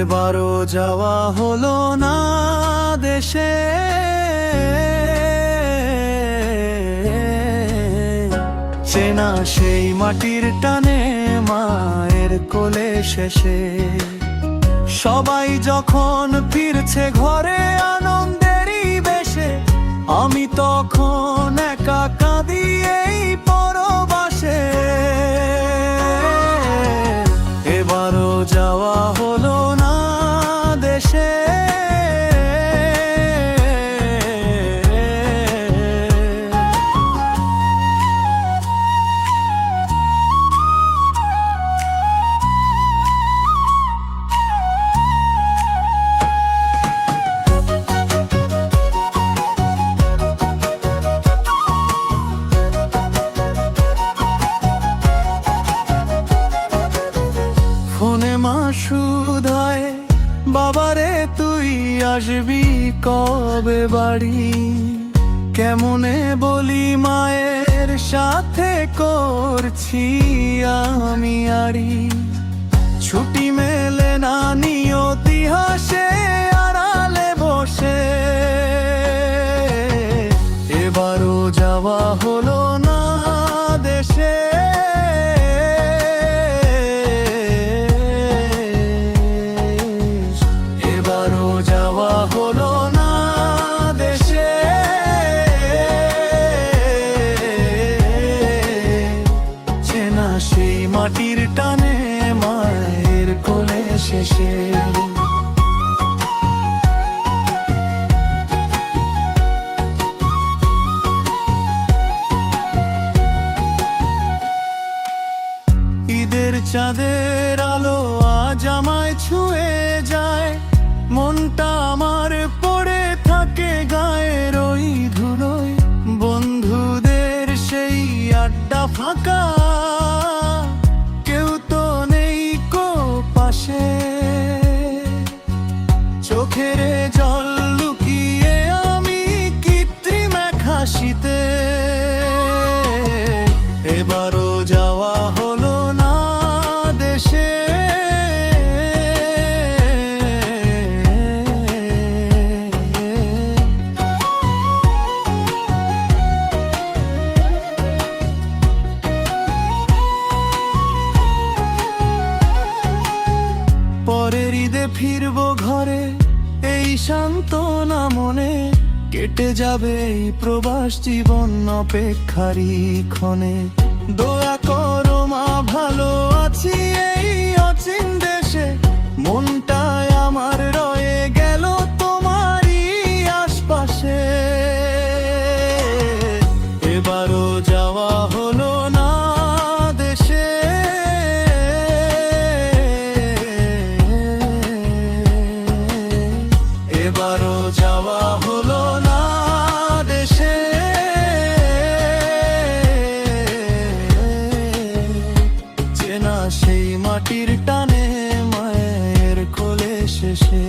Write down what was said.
এবারও যাওয়া হলো না দেশে, চেনা সেই মাটির টানে মায়ের কোলে শেষে। সবাই যখন ফিরছে ঘরে আনন্দেরই বেশে, আমি তখন একা কাঁদি এই পরবাসে। এবারও যাওয়া হলো না দেশে, ফোনে মা শুধায়, বাবারে তুই আসবি কবে বাড়ি? কেমনে বলি মায়ের সাথে করছি আমি আড়ি। ছুটি মেলে না নিয়তি হাসে আড়ালে বসে, এবারও যাওয়া হলো না দেশে। এবারও যাওয়া হলো না দেশে, চেনা সেই মাটির টানে মায়ের কোলে শেষে। ঈদের চাঁদের আলো আজ আমায় ছুঁয়ে যায়, মনটা আমার পড়ে থাকে গায়ের ওই ধুলোয়। বন্ধুদের সেই আড্ডা ফাঁকা, কেউ তো নেই কো পাশে। চোখের জল লুকিয়ে আমি কৃত্রিম এক হাসিতে, এবারও যাওয়া হলো না দেশে। পরের ঈদে ফিরবো ঘরে এই সান্ত্বনা মনে, কেটে যাবে এই প্রবাস জীবন অপেক্ষারই ক্ষণে। দোয়া করো মা ভালো আছি এই অচিন দেশে, মনটায় আমার রয়ে গেল তোমারই আশপাশে। এবারও যাওয়া হলো না দেশে, এবারও যাওয়া হলো না দেশে। চেনা সেই মাটির টানে মায়ের কোলে শেষে।